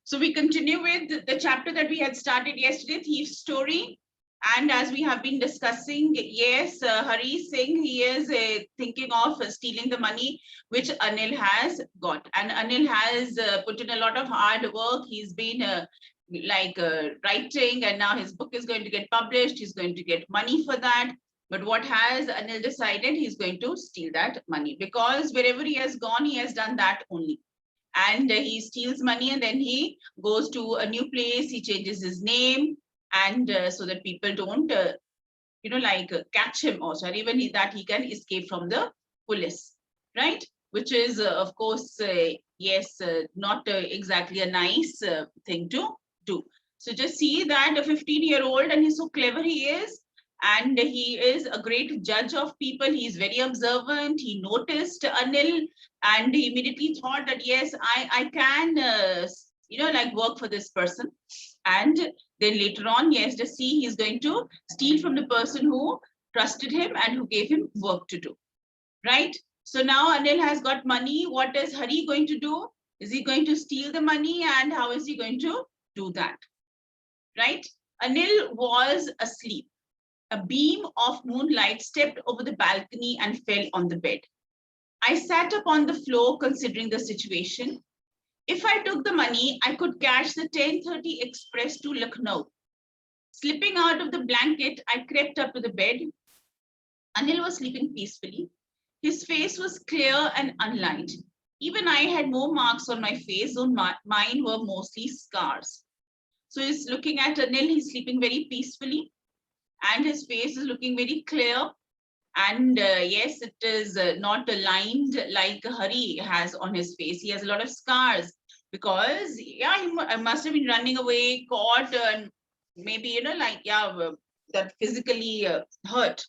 So we continue with the chapter that we had started yesterday, Thief's Story. And as we have been discussing, yes, Hari Singh, he is thinking of stealing the money which Anil has got. And Anil has put in a lot of hard work. He's been writing, and now his book is going to get published. He's going to get money for that. But what has Anil decided? He's going to steal that money, because wherever he has gone, he has done that only. And he steals money, and then he goes to a new place. He changes his name, and so that people don't catch him, also, or even that he can escape from the police, right? Which is of course yes, not exactly a nice thing to do. So just see that a 15-year-old, and he's so clever he is, and he is a great judge of people. He's very observant. He noticed Anil, and he immediately thought that yes, I can work for this person. And then later on, yes, just see, he's going to steal from the person who trusted him and who gave him work to do, right? So now Anil has got money. What is Hari going to do? Is he going to steal the money, and how is he going to do that, right? Anil was asleep. A beam of moonlight stepped over the balcony and fell on the bed. I sat up on the floor considering the situation. If I took the money, I could catch the 10:30 express to Lucknow. Slipping out of the blanket, I crept up to the bed. Anil was sleeping peacefully. His face was clear and unlined. Even I had more marks on my face, though mine were mostly scars. So he's looking at Anil, he's sleeping very peacefully, and his face is looking very clear. And yes, it is not lined like Hari has on his face. He has a lot of scars because, yeah, he must have been running away, caught, and maybe, that physically hurt,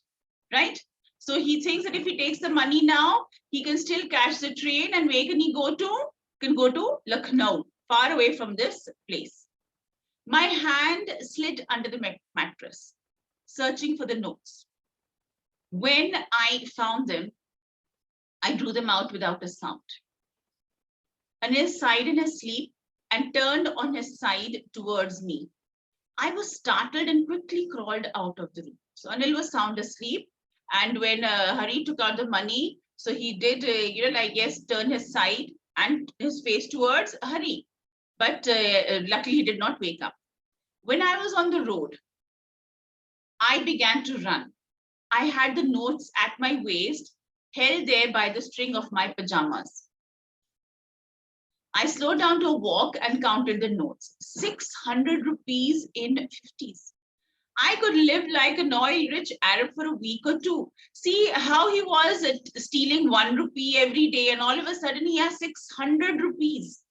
right? So he thinks that if he takes the money now, he can still catch the train, and where can he go to? Can go to Lucknow, far away from this place. My hand slid under the mattress, searching for the notes. When I found them, I drew them out without a sound. Anil sighed in his sleep and turned on his side towards me. I was startled and quickly crawled out of the room. So Anil was sound asleep, and when Hari took out the money, so he did, turn his side and his face towards Hari. But luckily, he did not wake up. When I was on the road, I began to run. I had the notes at my waist, held there by the string of my pajamas. I slowed down to a walk and counted the notes. 600 rupees in 50s. I could live like an oil-rich Arab for a week or two. See how he was stealing 1 rupee every day, and all of a sudden he has 600 rupees.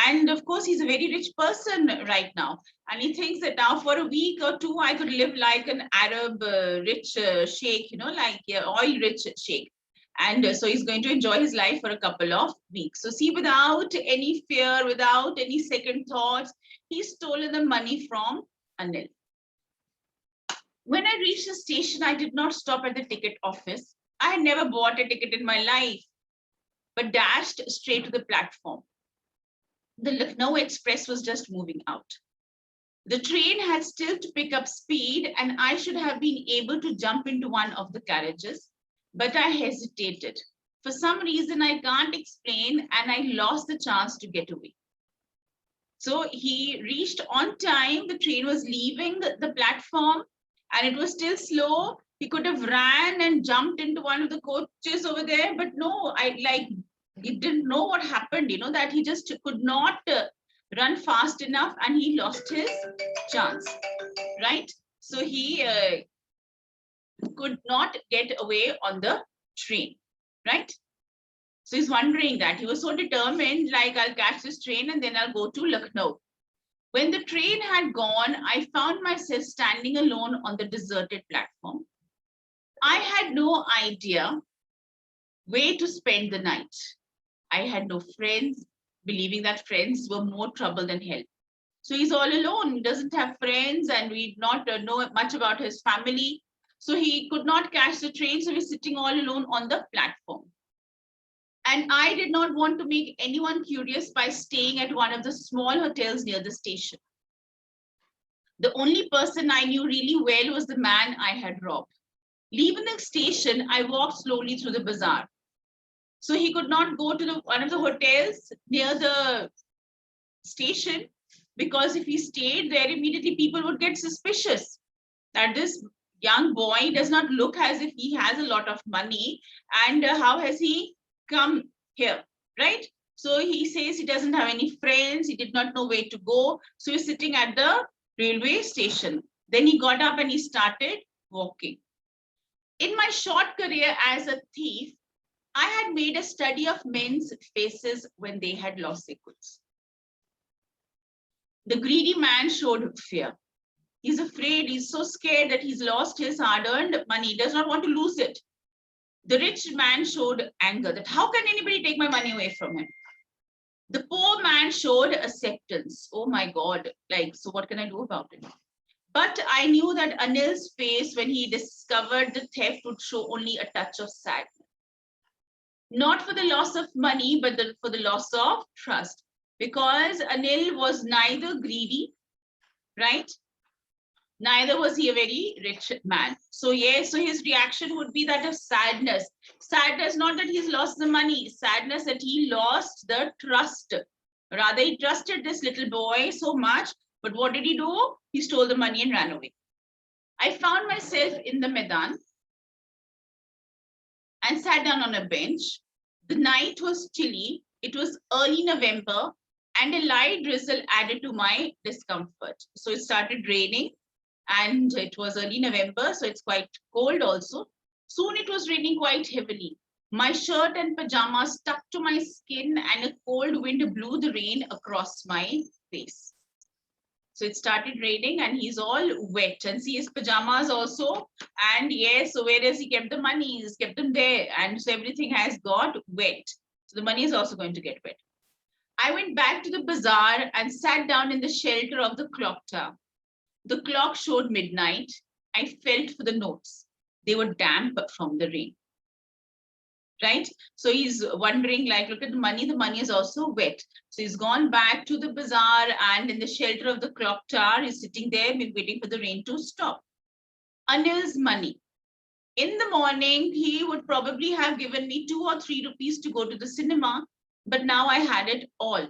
And of course, he's a very rich person right now. And he thinks that now for a week or two, I could live like an Arab rich sheikh, oil-rich sheikh. And so he's going to enjoy his life for a couple of weeks. So see, without any fear, without any second thoughts, he's stolen the money from Anil. When I reached the station, I did not stop at the ticket office. I had never bought a ticket in my life, but dashed straight to the platform. The Lucknow Express was just moving out. The train had still to pick up speed, and I should have been able to jump into one of the carriages, but I hesitated. For some reason I can't explain, and I lost the chance to get away. So he reached on time. The train was leaving the platform, and it was still slow. He could have ran and jumped into one of the coaches over there, but no, he didn't know what happened, that he just could not run fast enough, and he lost his chance, right? So he could not get away on the train, right? So he's wondering that. He was so determined, like, I'll catch this train and then I'll go to Lucknow. When the train had gone, I found myself standing alone on the deserted platform. I had no idea where to spend the night. I had no friends, believing that friends were more trouble than help. So he's all alone. He doesn't have friends, and we not know much about his family. So he could not catch the train. So he's sitting all alone on the platform. And I did not want to make anyone curious by staying at one of the small hotels near the station. The only person I knew really well was the man I had robbed. Leaving the station, I walked slowly through the bazaar. So he could not go to one of the hotels near the station, because if he stayed there, immediately people would get suspicious that this young boy does not look as if he has a lot of money, and how has he come here, right? So he says he doesn't have any friends, he did not know where to go, so he's sitting at the railway station. Then he got up and he started walking. In my short career as a thief, I had made a study of men's faces when they had lost their goods. The greedy man showed fear. He's afraid, he's so scared that he's lost his hard-earned money, he does not want to lose it. The rich man showed anger, that how can anybody take my money away from him? The poor man showed acceptance. Oh my God, like, so what can I do about it? But I knew that Anil's face when he discovered the theft would show only a touch of sadness. Not for the loss of money, but for the loss of trust. Because Anil was neither greedy, right? Neither was he a very rich man. So yes, so his reaction would be that of sadness. Sadness, not that he's lost the money, sadness that he lost the trust. Rather, he trusted this little boy so much, but what did he do? He stole the money and ran away. I found myself in the Maidan and sat down on a bench. The night was chilly. It was early November, and a light drizzle added to my discomfort. So it started raining, and it was early November, so it's quite cold also. Soon it was raining quite heavily. My shirt and pajamas stuck to my skin, and a cold wind blew the rain across my face. So it started raining and he's all wet, and see his pajamas also. And yes, so where has he kept the money? He's kept them there. And so everything has got wet. So the money is also going to get wet. I went back to the bazaar and sat down in the shelter of the clock tower. The clock showed midnight. I felt for the notes. They were damp from the rain. Right? So he's wondering, like, look at the money is also wet. So he's gone back to the bazaar, and in the shelter of the clock tower, he's sitting there waiting for the rain to stop. Anil's money. In the morning, he would probably have given me 2 or 3 rupees to go to the cinema, but now I had it all.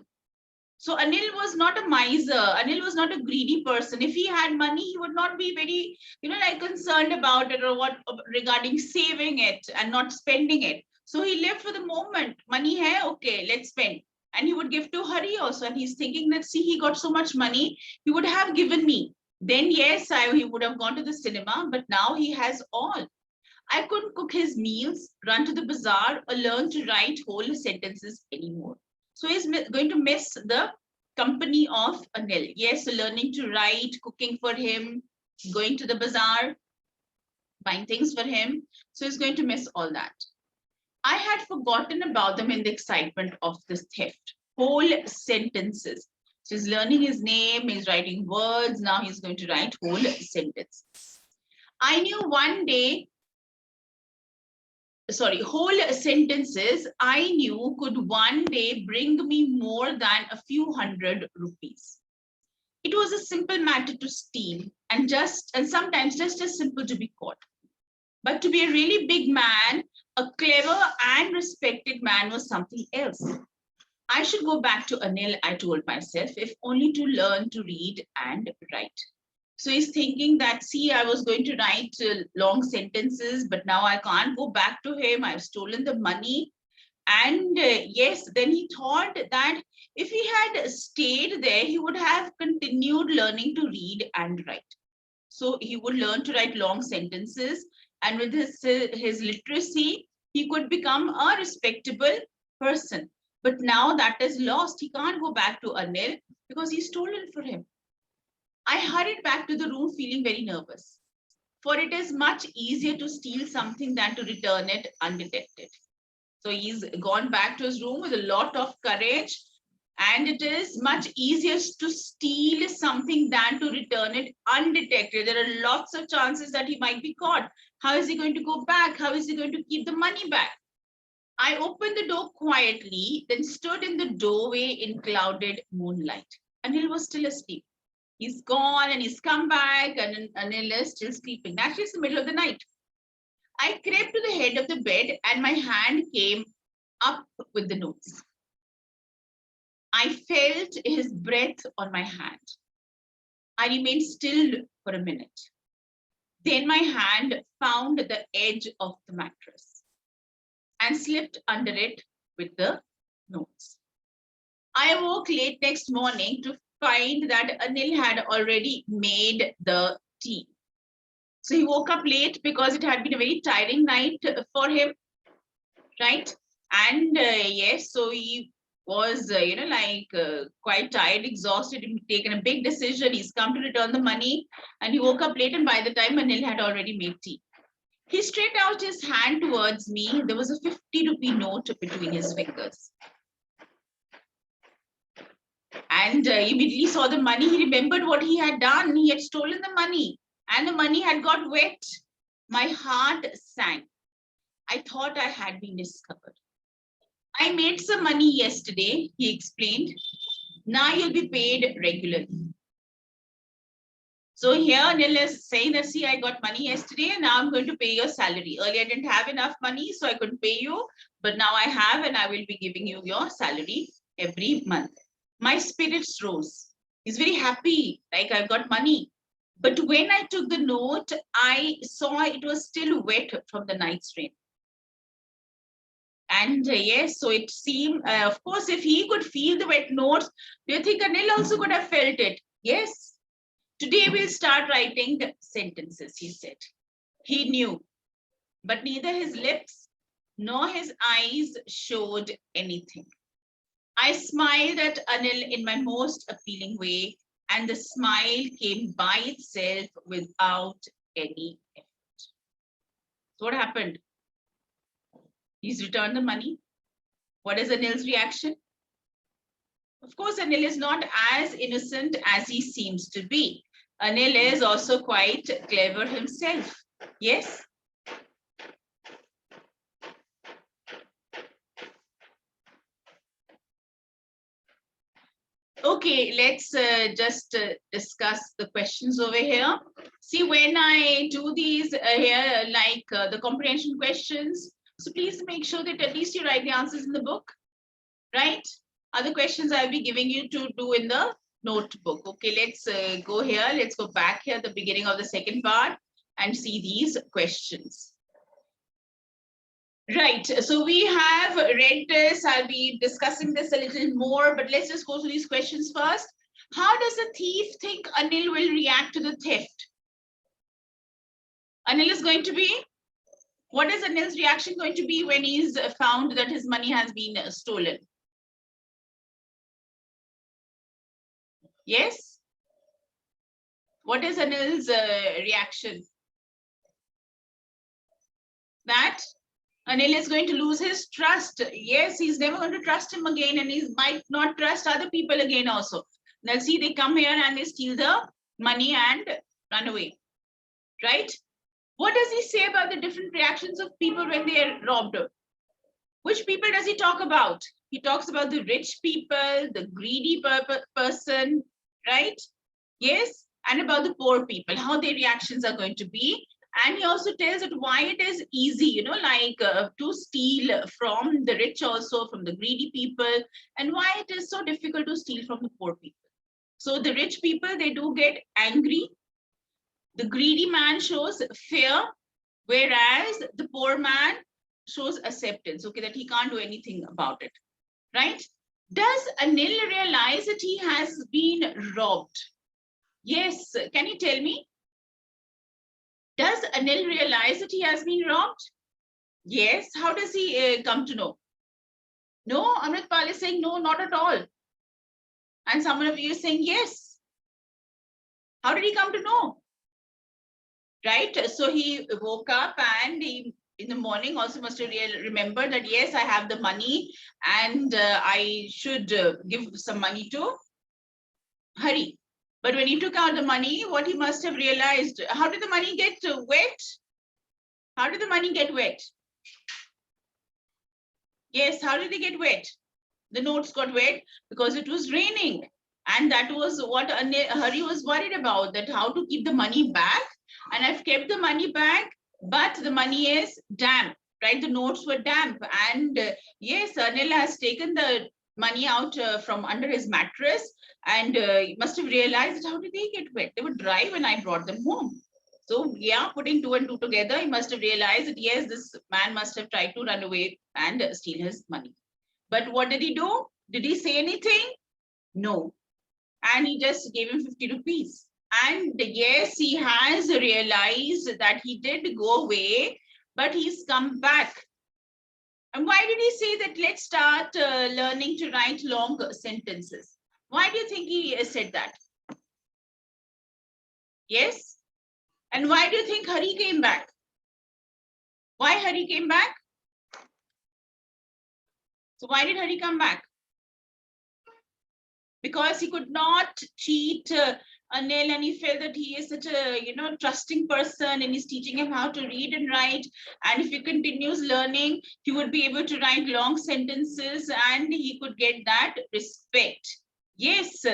So Anil was not a miser. Anil was not a greedy person. If he had money, he would not be very, like concerned about it or what regarding saving it and not spending it. So he lived for the moment. Money hai, okay, let's spend. And he would give to Hari also. And he's thinking that, see, he got so much money, he would have given me. Then yes, he would have gone to the cinema, but now he has all. I couldn't cook his meals, run to the bazaar, or learn to write whole sentences anymore. So he's going to miss the company of Anil. Yes, learning to write, cooking for him, going to the bazaar, buying things for him. So he's going to miss all that. I had forgotten about them in the excitement of this theft. Whole sentences. So he's learning his name, he's writing words, now he's going to write whole sentences. I knew one day, whole sentences I knew could one day bring me more than a few hundred rupees. It was a simple matter to steal, and sometimes just as simple to be caught. But to be a really big man, a clever and respected man, was something else. I should go back to Anil, I told myself, if only to learn to read and write. So he's thinking that, see, I was going to write long sentences, but now I can't go back to him. I've stolen the money. And yes, then he thought that if he had stayed there, he would have continued learning to read and write. So he would learn to write long sentences. And with his literacy, he could become a respectable person. But now that is lost. He can't go back to Anil because he's stolen for him. I hurried back to the room feeling very nervous, for it is much easier to steal something than to return it undetected. So he's gone back to his room with a lot of courage, and it is much easier to steal something than to return it undetected. There are lots of chances that he might be caught. How is he going to go back? How is he going to keep the money back? I opened the door quietly, then stood in the doorway in clouded moonlight. Anil was still asleep. He's gone and he's come back, and Anil is still sleeping. Actually, it's the middle of the night. I crept to the head of the bed and my hand came up with the notes. I felt his breath on my hand. I remained still for a minute. Then my hand found the edge of the mattress and slipped under it with the notes. I awoke late next morning to find that Anil had already made the tea. So he woke up late because it had been a very tiring night for him, right? And yes, so he was, quite tired, exhausted, he'd taken a big decision. He's come to return the money and he woke up late, and by the time Anil had already made tea. He stretched out his hand towards me. There was a 50-rupee note between his fingers. And he immediately saw the money. He remembered what he had done. He had stolen the money and the money had got wet. My heart sank. I thought I had been discovered. I made some money yesterday, he explained. Now you'll be paid regularly. So here Anil is saying that, see, I got money yesterday and now I'm going to pay your salary. Earlier I didn't have enough money, so I couldn't pay you. But now I have, and I will be giving you your salary every month. My spirits rose. He's very happy, like I've got money. But when I took the note, I saw it was still wet from the night's rain. And yes, so it seemed, of course, if he could feel the wet notes, do you think Anil also could have felt it? Yes. Today we'll start writing sentences, he said. He knew, but neither his lips nor his eyes showed anything. I smiled at Anil in my most appealing way, and the smile came by itself without any effort. So what happened? He's returned the money. What is Anil's reaction? Of course, Anil is not as innocent as he seems to be. Anil is also quite clever himself. Yes? Okay, let's just discuss the questions over here. See, when I do these here, like the comprehension questions, so please make sure that at least you write the answers in the book, right? Other questions I'll be giving you to do in the notebook. Okay, let's go here. Let's go back here at the beginning of the second part and see these questions. Right, so we have read this. I'll be discussing this a little more, but let's just go through these questions first. How does a thief think Anil will react to the theft? Anil is going to be, what is Anil's reaction going to be when he's found that his money has been stolen? Yes? What is Anil's reaction? That Anil is going to lose his trust. Yes, he's never going to trust him again, and he might not trust other people again also. Now see, they come here and they steal the money and run away, right? What does he say about the different reactions of people when they are robbed? Which people does he talk about? He talks about the rich people, the greedy person, right? Yes, and about the poor people, how their reactions are going to be. And he also tells it why it is easy, to steal from the rich, also from the greedy people, and why it is so difficult to steal from the poor people. So the rich people, they do get angry. The greedy man shows fear, whereas the poor man shows acceptance, okay, that he can't do anything about it, right? Does Anil realize that he has been robbed? Yes, can you tell me? Does Anil realize that he has been robbed? Yes. How does he come to know? No, Amritpal is saying no, not at all. And someone of you is saying yes. How did he come to know? Right? So he woke up and he, in the morning, also must have remembered that, yes, I have the money and I should give some money to Hari. But when he took out the money, what he must have realized, how did the money get wet? How did the money get wet? Yes, how did they get wet? The notes got wet because it was raining. And that was what Hari was worried about, that how to keep the money back. And I've kept the money back, but the money is damp, right? The notes were damp. And yes, Anil has taken the money out from under his mattress, and he must have realized that how did they get wet? They were dry when I brought them home. So yeah, putting two and two together, he must have realized that yes, this man must have tried to run away and steal his money. But what did he do? Did he say anything? No. And he just gave him 50 rupees. And yes, he has realized that he did go away, but he's come back. And why did he say that let's start learning to write long sentences? Why do you think he said that? Yes? And why do you think Hari came back? Why Hari came back? So why did Hari come back? Because he could not cheat Anil, and he felt that he is such a trusting person, and he's teaching him how to read and write. And if he continues learning, he would be able to write long sentences, and he could get that respect. Yes,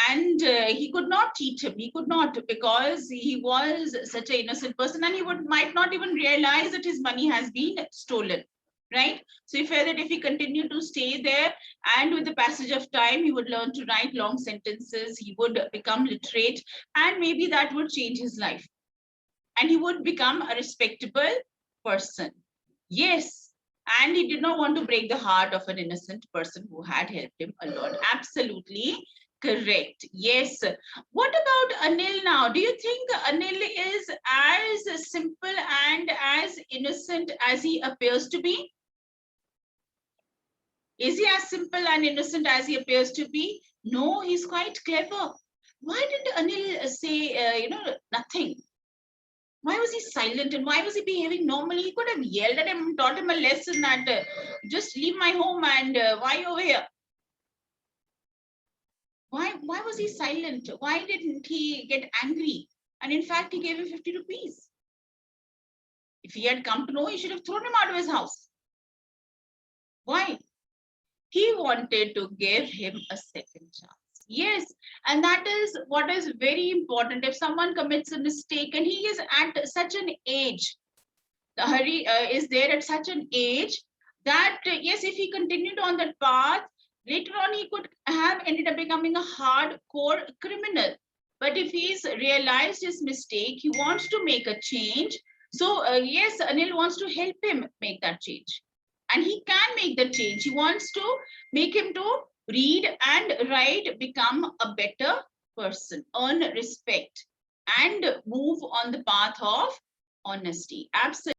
and he could not cheat him. He could not, because he was such an innocent person, and he might not even realize that his money has been stolen. Right? So he felt that if he continued to stay there, and with the passage of time, he would learn to write long sentences, he would become literate, and maybe that would change his life. And he would become a respectable person. Yes. And he did not want to break the heart of an innocent person who had helped him a lot. Absolutely correct. Yes. What about Anil now? Do you think Anil is as simple and as innocent as he appears to be? Is he as simple and innocent as he appears to be? No, he's quite clever. Why did Anil say, nothing? Why was he silent, and why was he behaving normally? He could have yelled at him, taught him a lesson that just leave my home and why over here? Why was he silent? Why didn't he get angry? And in fact, he gave him 50 rupees. If he had come to know, he should have thrown him out of his house. Why? He wanted to give him a second chance. Yes, and that is what is very important. If someone commits a mistake and he is at such an age, the Hari is there at such an age that yes, if he continued on that path, later on he could have ended up becoming a hardcore criminal. But if he's realized his mistake, he wants to make a change. So yes, Anil wants to help him make that change. And he can make the change. He wants to make him to read and write, become a better person, earn respect, and move on the path of honesty. Absolutely.